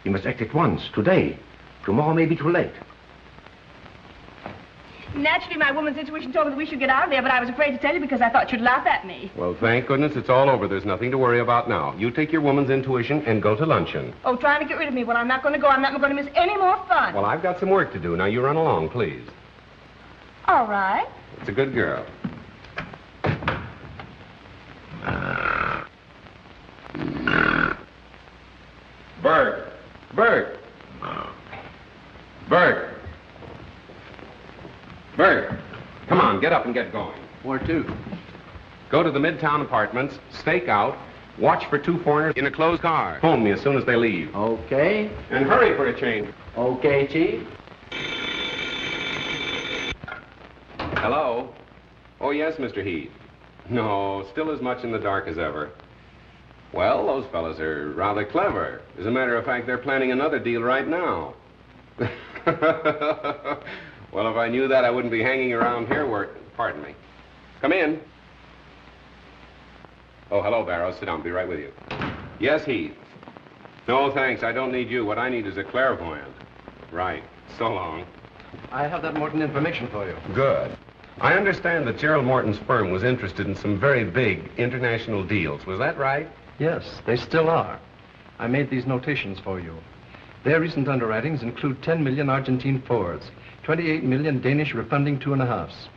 You must act at once, today. Tomorrow may be too late. Naturally, my woman's intuition told me that we should get out of there, but I was afraid to tell you because I thought you'd laugh at me. Well, thank goodness it's all over. There's nothing to worry about now. You take your woman's intuition and go to luncheon. Oh, trying to get rid of me. Well, I'm not going to go. I'm not going to miss any more fun. Well, I've got some work to do. Now, you run along, please. All right. It's a good girl. Bert! Bert! Bert! Bert! Come on, get up and get going. Where to? Go to the Midtown Apartments, stake out, watch for two foreigners in a closed car. Phone me as soon as they leave. Okay. And hurry for a change. Okay, Chief. Hello? Oh, yes, Mr. Heath. No, still as much in the dark as ever. Well, those fellas are rather clever. As a matter of fact, they're planning another deal right now. Well, if I knew that, I wouldn't be hanging around here Pardon me. Come in. Oh, hello, Barrows. Sit down. Be right with you. Yes, Heath. No, thanks. I don't need you. What I need is a clairvoyant. Right. So long. I have that Morton information for you. Good. I understand that Gerald Morton's firm was interested in some very big international deals. Was that right? Yes, they still are. I made these notations for you. Their recent underwritings include 10 million Argentine fours, 28 million Danish refunding 2.5s.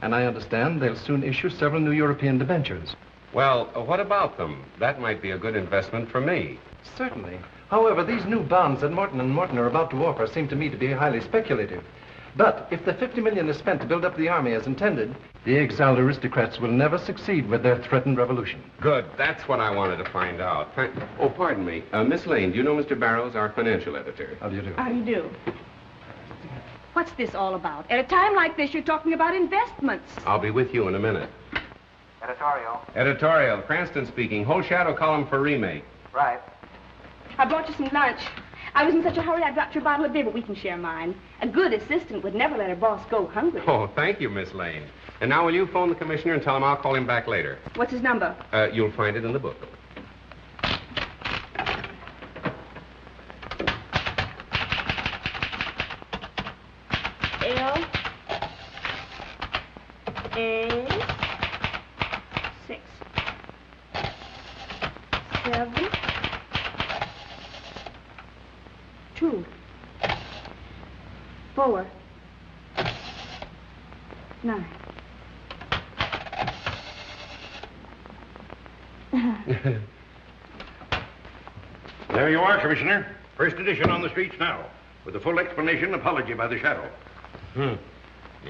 And I understand they'll soon issue several new European debentures. Well, what about them? That might be a good investment for me. Certainly. However, these new bonds that Morton & Morton are about to offer seem to me to be highly speculative. But if the 50 million is spent to build up the army as intended, the exiled aristocrats will never succeed with their threatened revolution. Good. That's what I wanted to find out. Oh, pardon me. Miss Lane, do you know Mr. Barrows, our financial editor? How do you do? How do you do? What's this all about? At a time like this, you're talking about investments. I'll be with you in a minute. Editorial. Editorial. Cranston speaking. Whole shadow column for remake. Right. I brought you some lunch. I was in such a hurry I dropped your bottle of beer, but we can share mine. A good assistant would never let her boss go hungry. Oh, thank you, Miss Lane. And now will you phone the commissioner and tell him I'll call him back later? What's his number? You'll find it in the book. L-A-6 7 2 4 9 There you are, Commissioner. First edition on the streets now, with a full explanation apology by the Shadow. The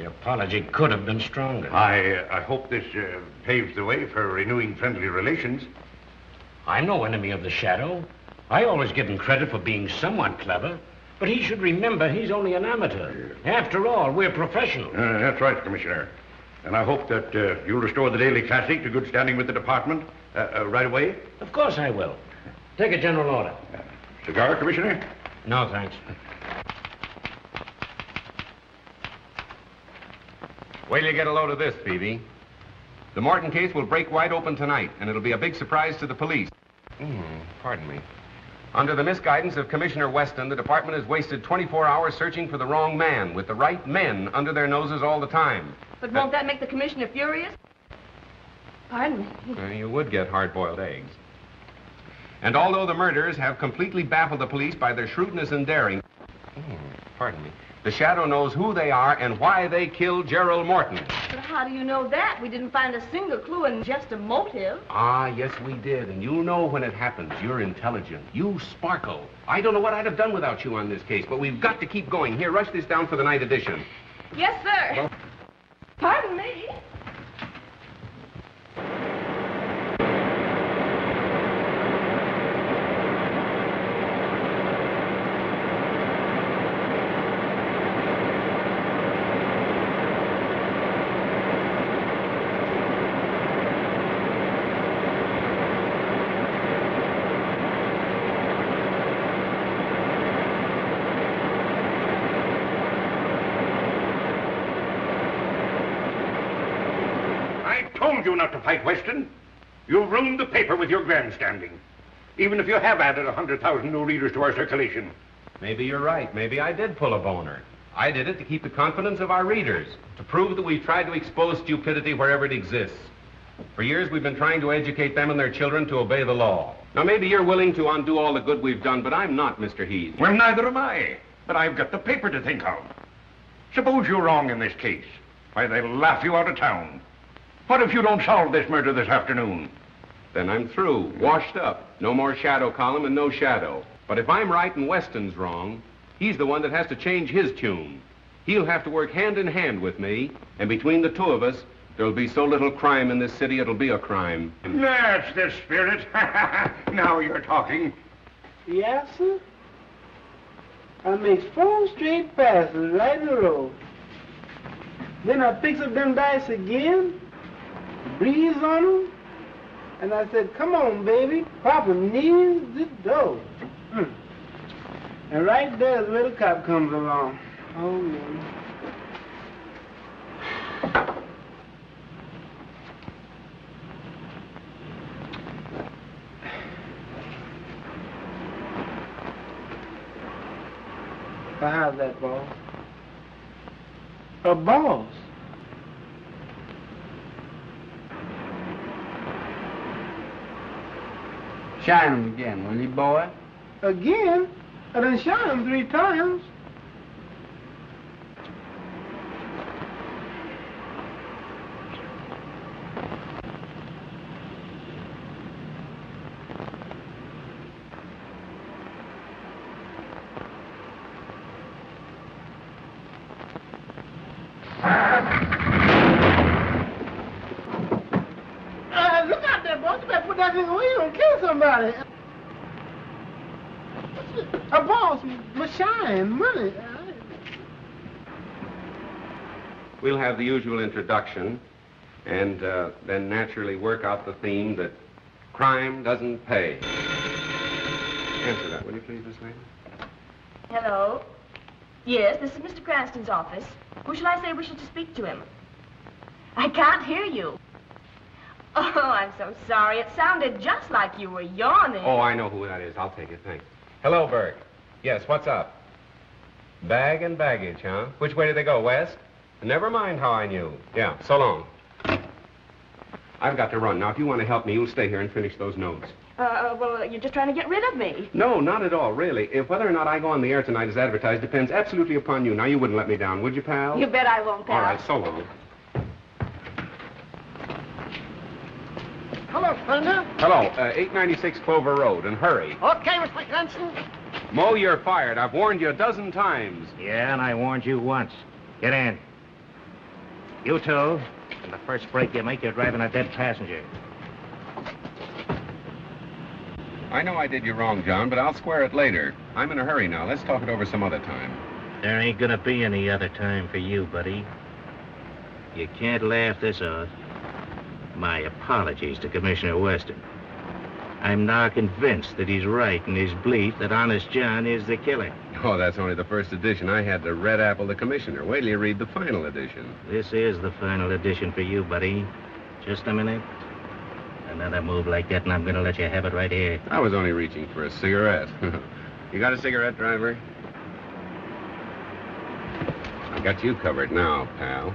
apology could have been stronger. I hope this paves the way for renewing friendly relations. I'm no enemy of the Shadow. I always give him credit for being somewhat clever, but he should remember he's only an amateur. After all, we're professionals. That's right, Commissioner. And I hope that you'll restore the Daily Classic to good standing with the department right away. Of course I will. Take a general order. Cigar, Commissioner? No, thanks. Wait till you get a load of this, Phoebe. The Morton case will break wide open tonight, and it'll be a big surprise to the police. Pardon me. Under the misguidance of Commissioner Weston, the department has wasted 24 hours searching for the wrong man, with the right men under their noses all the time. But won't that make the commissioner furious? Pardon me. You would get hard-boiled eggs. And although the murderers have completely baffled the police by their shrewdness and daring, pardon me, the Shadow knows who they are and why they killed Gerald Morton. But how do you know that? We didn't find a single clue and just a motive. Ah, yes, we did. And you'll know when it happens. You're intelligent. You sparkle. I don't know what I'd have done without you on this case, but we've got to keep going. Here, rush this down for the night edition. Yes, sir. Pardon me. You not to fight Weston. You've ruined the paper with your grandstanding. Even if you have added 100,000 new readers to our circulation. Maybe you're right. Maybe I did pull a boner. I did it to keep the confidence of our readers, to prove that we've tried to expose stupidity wherever it exists. For years, we've been trying to educate them and their children to obey the law. Now, maybe you're willing to undo all the good we've done, but I'm not, Mr. Heath. Well, neither am I. But I've got the paper to think of. Suppose you're wrong in this case. Why, they'll laugh you out of town. What if you don't solve this murder this afternoon? Then I'm through, washed up. No more Shadow column and no Shadow. But if I'm right and Weston's wrong, he's the one that has to change his tune. He'll have to work hand in hand with me, and between the two of us, there'll be so little crime in this city, it'll be a crime. That's the spirit. Now you're talking. Yes, sir. I makes 4 straight passes right in a row. Then I picks up them dice again, breathes on them, and I said, come on, baby, Papa needs the dough. And right there, the little cop comes along. Oh, man. Well, how's that, boss? A boss? Shine 'em again, will you, boy? Again? I done shot him 3 times. Look out there, boss. You better put that thing away. You're gonna kill somebody. A boss, my shine, money. We'll have the usual introduction, and then naturally work out the theme that crime doesn't pay. Answer that, will you please, Miss Lane? Hello? Yes, this is Mr. Cranston's office. Who shall I say wishes to speak to him? I can't hear you. Oh, I'm so sorry. It sounded just like you were yawning. Oh, I know who that is. I'll take it, thanks. Hello, Burke. Yes, what's up? Bag and baggage, huh? Which way did they go, west? Never mind how I knew. Yeah, so long. I've got to run. Now, if you want to help me, you'll stay here and finish those notes. Well, you're just trying to get rid of me. No, not at all, really. If whether or not I go on the air tonight as advertised depends absolutely upon you. Now, you wouldn't let me down, would you, pal? You bet I won't, pal. All right, so long. Hello, Thunder. Hello, 896 Clover Road, and hurry. Okay, Mr. Cranston. Mo, you're fired. I've warned you a dozen times. Yeah, and I warned you once. Get in. You two. And the first break you make, you're driving a dead passenger. I know I did you wrong, John, but I'll square it later. I'm in a hurry now. Let's talk it over some other time. There ain't gonna be any other time for you, buddy. You can't laugh this off. My apologies to Commissioner Weston. I'm now convinced that he's right in his belief that Honest John is the killer. Oh, that's only the first edition. I had to red apple the commissioner. Wait till you read the final edition. This is the final edition for you, buddy. Just a minute. Another move like that, and I'm gonna let you have it right here. I was only reaching for a cigarette. You got a cigarette, driver? I got you covered now, pal.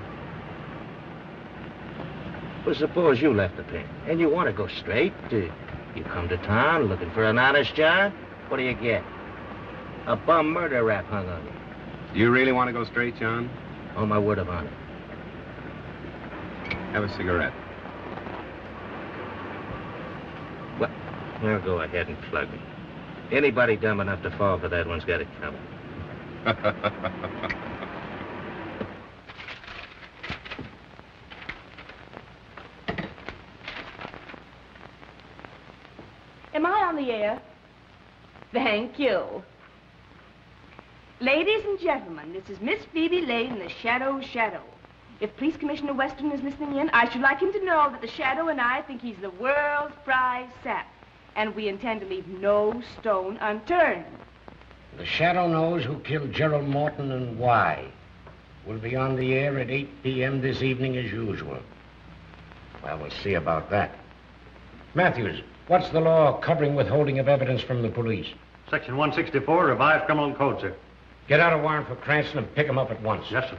Well, suppose you left the pen, and you want to go straight. You come to town looking for an honest job. What do you get? A bum murder rap hung on you. Do you really want to go straight, John? On my word of honor. Have a cigarette. Well, now go ahead and plug me. Anybody dumb enough to fall for that one's got it coming. Am I on the air? Thank you. Ladies and gentlemen, this is Miss Phoebe Lane, the Shadow. If Police Commissioner Weston is listening in, I should like him to know that the Shadow and I think he's the world's prize sap, and we intend to leave no stone unturned. The Shadow knows who killed Gerald Morton and why. We'll be on the air at 8 p.m. this evening as usual. Well, we'll see about that. Matthews, what's the law covering withholding of evidence from the police? Section 164, revised criminal code, sir. Get out a warrant for Cranston and pick him up at once. Yes, sir.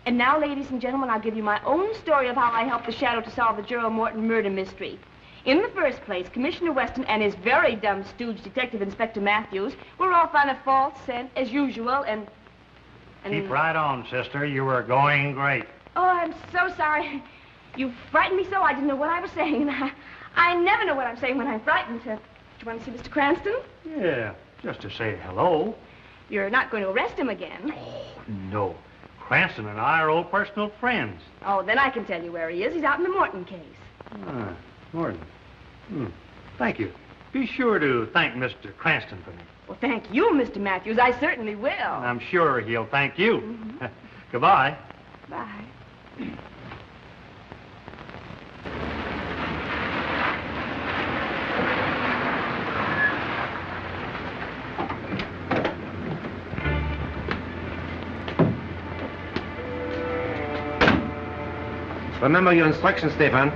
And now, ladies and gentlemen, I'll give you my own story of how I helped the Shadow to solve the Gerald Morton murder mystery. In the first place, Commissioner Weston and his very dumb stooge, Detective Inspector Matthews, were off on a false scent, as usual, and... Keep right on, sister. You were going great. Oh, I'm so sorry. You frightened me so I didn't know what I was saying. I never know what I'm saying when I'm frightened. Do you want to see Mr. Cranston? Yeah, just to say hello. You're not going to arrest him again. Oh, no. Cranston and I are old personal friends. Oh, then I can tell you where he is. He's out in the Morton case. Ah, Morton. Thank you. Be sure to thank Mr. Cranston for me. Well, thank you, Mr. Matthews. I certainly will. I'm sure he'll thank you. Goodbye. Bye. Remember your instructions, Stefan.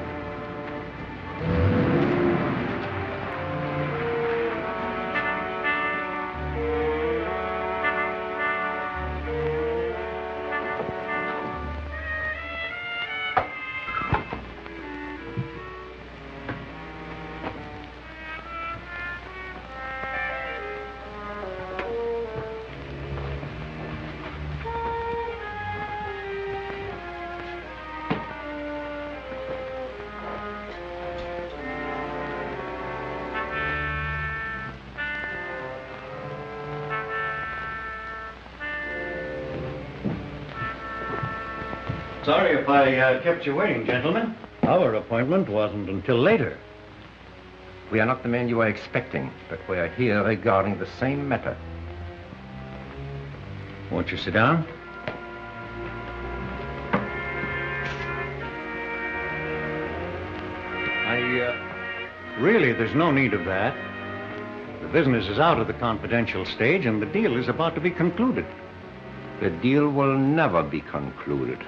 Sorry if I kept you waiting, gentlemen. Our appointment wasn't until later. We are not the men you are expecting, but we are here regarding the same matter. Won't you sit down? Really, there's no need of that. The business is out of the confidential stage, and the deal is about to be concluded. The deal will never be concluded.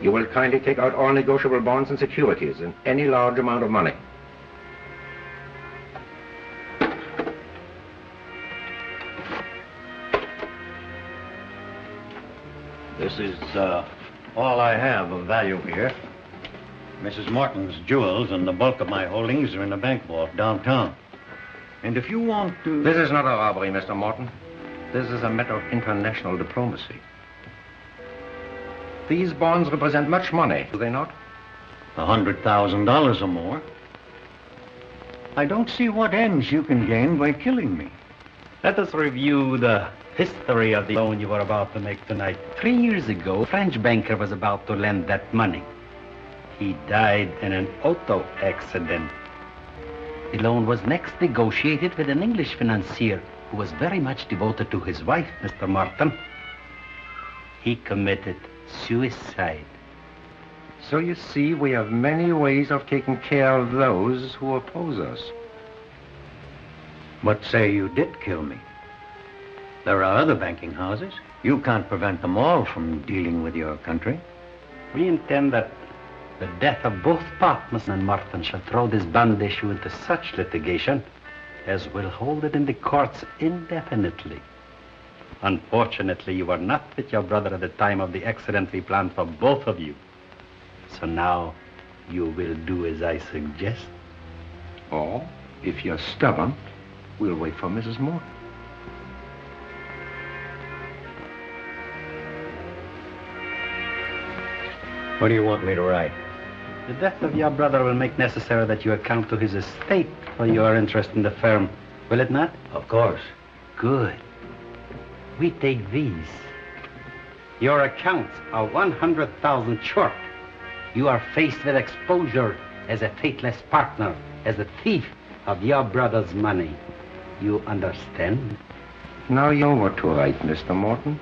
You will kindly take out all negotiable bonds and securities in any large amount of money. This is all I have of value here. Mrs. Morton's jewels and the bulk of my holdings are in a bank vault downtown. And if you want to... This is not a robbery, Mr. Morton. This is a matter of international diplomacy. These bonds represent much money, do they not? $100,000 or more. I don't see what ends you can gain by killing me. Let us review the history of the loan you were about to make tonight. 3 years ago, a French banker was about to lend that money. He died in an auto accident. The loan was next negotiated with an English financier who was very much devoted to his wife, Mr. Morton. He committed suicide. So you see, we have many ways of taking care of those who oppose us. But say you did kill me. There are other banking houses. You can't prevent them all from dealing with your country. We intend that the death of both Patmos and Morton shall throw this bond issue into such litigation as will hold it in the courts indefinitely. Unfortunately, you were not with your brother at the time of the accident we planned for both of you. So now you will do as I suggest. Or, if you're stubborn, we'll wait for Mrs. Morton. What do you want me to write? The death of your brother will make necessary that you account to his estate for your interest in the firm, will it not? Of course. Good. We take these. Your accounts are 100,000 short. You are faced with exposure as a faithless partner, as a thief of your brother's money. You understand? Now you know what to write, Mr. Morton.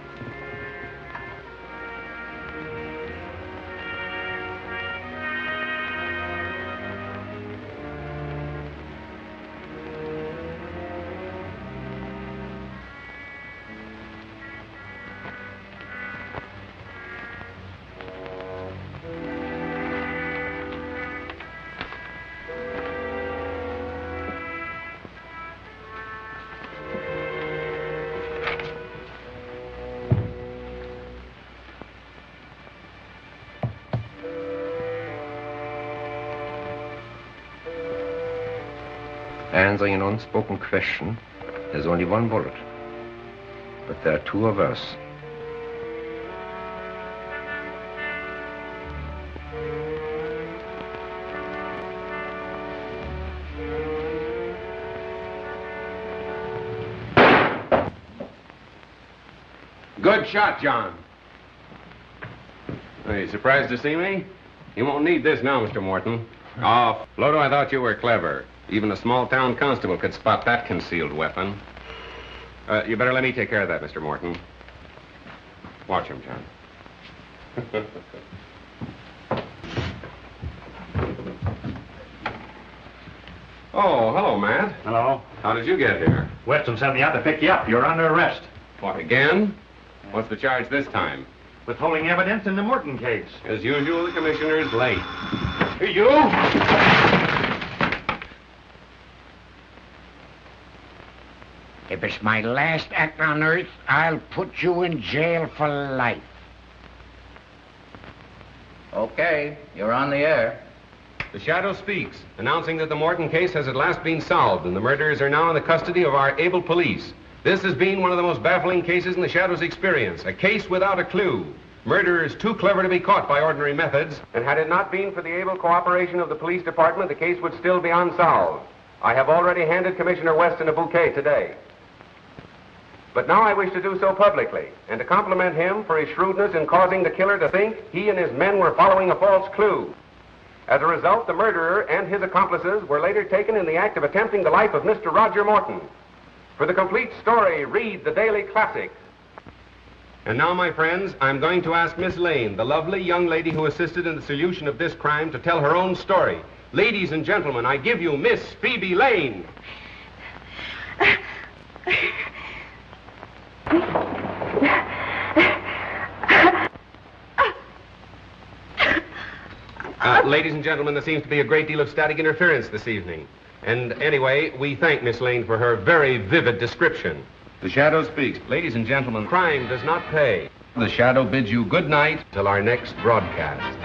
Answering an unspoken question, there's only one bullet. But there are two of us. Good shot, John. Are you surprised to see me? You won't need this now, Mr. Morton. Oh, Floto, I thought you were clever. Even a small-town constable could spot that concealed weapon. You better let me take care of that, Mr. Morton. Watch him, John. Oh, hello, Matt. Hello. How did you get here? Weston sent me out to pick you up. You're under arrest. What, again? What's the charge this time? Withholding evidence in the Morton case. As usual, the commissioner's late. You! If it's my last act on Earth, I'll put you in jail for life. Okay, you're on the air. The Shadow speaks, announcing that the Morton case has at last been solved and the murderers are now in the custody of our able police. This has been one of the most baffling cases in the Shadow's experience, a case without a clue. Murderers too clever to be caught by ordinary methods, and had it not been for the able cooperation of the police department, the case would still be unsolved. I have already handed Commissioner Weston a bouquet today. But now I wish to do so publicly, and to compliment him for his shrewdness in causing the killer to think he and his men were following a false clue. As a result, the murderer and his accomplices were later taken in the act of attempting the life of Mr. Roger Morton. For the complete story, read the Daily Classic. And now, my friends, I'm going to ask Miss Lane, the lovely young lady who assisted in the solution of this crime, to tell her own story. Ladies and gentlemen, I give you Miss Phoebe Lane. Ladies and gentlemen, there seems to be a great deal of static interference this evening. And anyway, we thank Miss Lane for her very vivid description. The Shadow speaks. Ladies and gentlemen, crime does not pay. The Shadow bids you good night till our next broadcast.